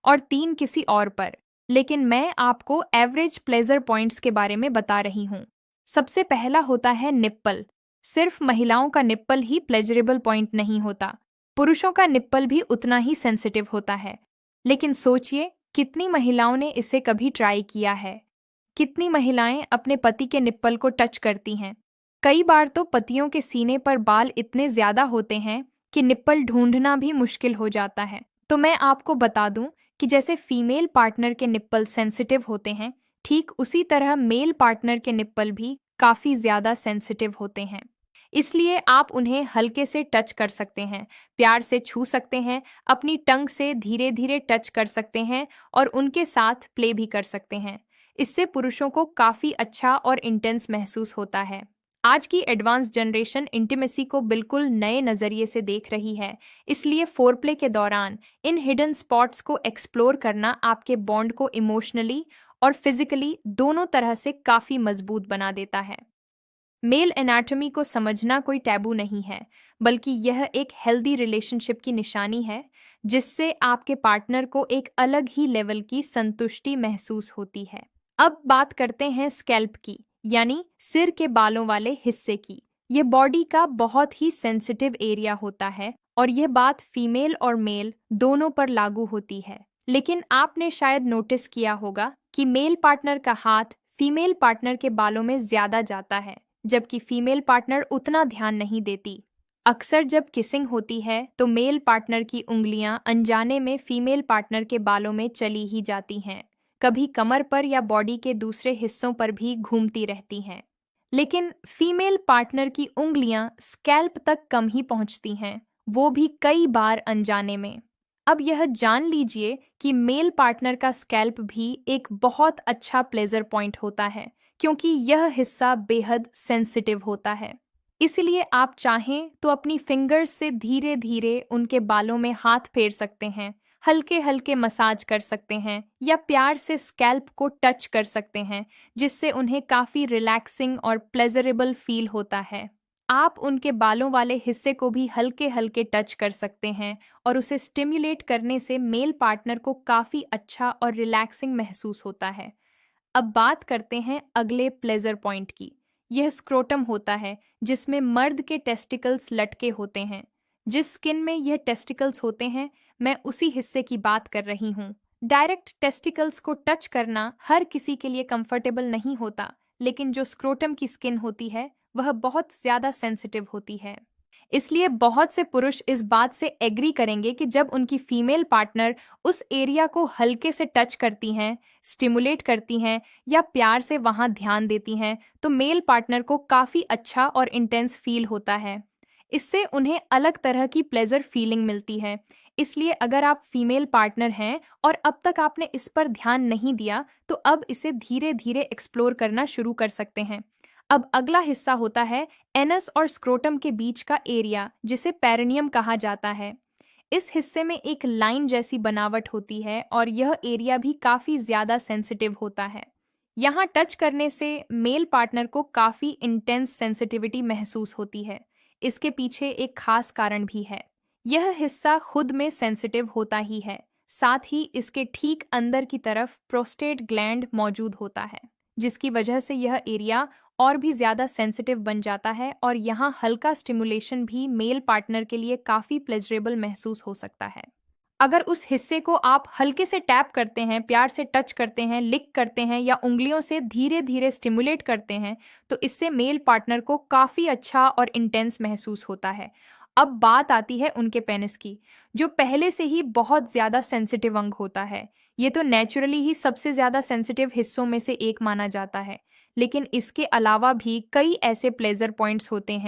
और 3 किसी और पर। लेकिन मैं आपको एवरेज प्लेजर पॉइंट्स के बारे में बता रही हूँ। सबसे पहला होता है निप्पल। सिर्फ महिलाओं का निप्पल ही प्लेजरेबल पॉइंट नहीं होता, पुरुषों का निप्पल भी उतना ही सेंसिटिव होता है। लेकिन सोचिए, कितनी महिलाओं ने इसे कभी ट्राई किया है? कितनी महिलाएं अपने पति के निप्पल को टच करती हैं? कई बार तो पतियों के सीने पर बाल इतने ज्यादा होते हैं कि निप्पल ढूंढना भी मुश्किल हो जाता है। तो मैं आपको बता दूं कि जैसे फीमेल पार्टनर के निप्पल सेंसिटिव होते हैं, ठीक उसी तरह मेल पार्टनर के निप्पल भी काफी ज्यादा सेंसिटिव होते हैं। इसलिए आप उन्हें हल्के से टच कर सकते हैं, प्यार से छू सकते हैं, अपनी टंग से धीरे धीरे टच कर सकते हैं और उनके साथ प्ले भी कर सकते हैं। इससे पुरुषों को काफी अच्छा और इंटेंस महसूस होता है। आज की एडवांस जनरेशन इंटीमेसी को बिल्कुल नए नजरिए से देख रही है, इसलिए फोरप्ले के दौरान इन हिडन स्पॉट्स को एक्सप्लोर करना आपके बॉन्ड को इमोशनली और फिजिकली दोनों तरह से काफी मजबूत बना देता है। मेल एनाटॉमी को समझना कोई टैबू नहीं है, बल्कि यह एक हेल्दी रिलेशनशिप की निशानी है, जिससे आपके पार्टनर को एक अलग ही लेवल की संतुष्टि महसूस होती है। अब बात करते हैं स्कैल्प की, यानी सिर के बालों वाले हिस्से की। यह बॉडी का बहुत ही सेंसिटिव एरिया होता है और यह बात फीमेल और मेल दोनों पर लागू होती है। लेकिन आपने शायद नोटिस किया होगा कि मेल पार्टनर का हाथ फीमेल पार्टनर के बालों में ज्यादा जाता है, जबकि फीमेल पार्टनर उतना ध्यान नहीं देती। अक्सर जब किसिंग होती है तो मेल पार्टनर की उंगलियां अनजाने में फीमेल पार्टनर के बालों में चली ही जाती हैं, कभी कमर पर या बॉडी के दूसरे हिस्सों पर भी घूमती रहती हैं। लेकिन फीमेल पार्टनर की उंगलियां स्कैल्प तक कम ही पहुंचती हैं, वो भी कई बार अनजाने में। अब यह जान लीजिए कि मेल पार्टनर का स्कैल्प भी एक बहुत अच्छा प्लेजर पॉइंट होता है, क्योंकि यह हिस्सा बेहद सेंसिटिव होता है। इसलिए आप चाहें तो अपनी फिंगर्स से धीरे धीरे उनके बालों में हाथ फेर सकते हैं, हल्के हल्के मसाज कर सकते हैं या प्यार से स्कैल्प को टच कर सकते हैं, जिससे उन्हें काफी रिलैक्सिंग और प्लेजरेबल फील होता है। आप उनके बालों वाले हिस्से को भी हल्के हल्के टच कर सकते हैं और उसे स्टिम्युलेट करने से मेल पार्टनर को काफी अच्छा और रिलैक्सिंग महसूस होता है। अब बात करते हैं अगले प्लेजर पॉइंट की। यह स्क्रोटम होता है, जिसमें मर्द के टेस्टिकल्स लटके होते हैं। जिस स्किन में यह टेस्टिकल्स होते हैं, मैं उसी हिस्से की बात कर रही हूँ। डायरेक्ट टेस्टिकल्स को टच करना हर किसी के लिए कंफर्टेबल नहीं होता, लेकिन जो स्क्रोटम की स्किन होती है वह बहुत ज्यादा सेंसिटिव होती है। इसलिए बहुत से पुरुष इस बात से एग्री करेंगे कि जब उनकी फीमेल पार्टनर उस एरिया को हल्के से टच करती हैं, स्टिमुलेट करती हैं या प्यार से वहां ध्यान देती हैं, तो मेल पार्टनर को काफी अच्छा और इंटेंस फील होता है। इससे उन्हें अलग तरह की प्लेजर फीलिंग मिलती है। इसलिए अगर आप फीमेल पार्टनर हैं और अब तक आपने इस पर ध्यान नहीं दिया, तो अब इसे धीरे धीरे एक्सप्लोर करना शुरू कर सकते हैं। अब अगला हिस्सा होता है एनस और स्क्रोटम के बीच का एरिया, जिसे पेरिनियम कहा जाता है। इस हिस्से में एक लाइन जैसी बनावट होती है और यह एरिया भी काफी ज्यादा सेंसिटिव होता है। यहाँ टच करने से मेल पार्टनर को काफी इंटेंस सेंसिटिविटी महसूस होती है। इसके पीछे एक खास कारण भी है। यह हिस्सा खुद में सेंसिटिव होता ही है, साथ ही इसके ठीक अंदर की तरफ प्रोस्टेट ग्लैंड मौजूद होता है, जिसकी वजह से यह एरिया और भी ज्यादा सेंसिटिव बन जाता है और यहाँ हल्का स्टिमुलेशन भी मेल पार्टनर के लिए काफी प्लेजरेबल महसूस हो सकता है। अगर उस हिस्से को आप हल्के से टैप करते हैं, प्यार से टच करते हैं, लिक करते हैं या उंगलियों से धीरे धीरे स्टिमुलेट करते हैं, तो इससे मेल पार्टनर को काफी अच्छा और इंटेंस महसूस होता है। अब बात आती है उनके पेनिस की, जो पहले से ही बहुत ज्यादा सेंसिटिव अंग होता है। ये तो नेचुरली ही सबसे ज्यादा सेंसिटिव हिस्सों में से एक माना जाता है, लेकिन इसके अलावा भी कई ऐसे प्लेजर पॉइंट्स होते हैं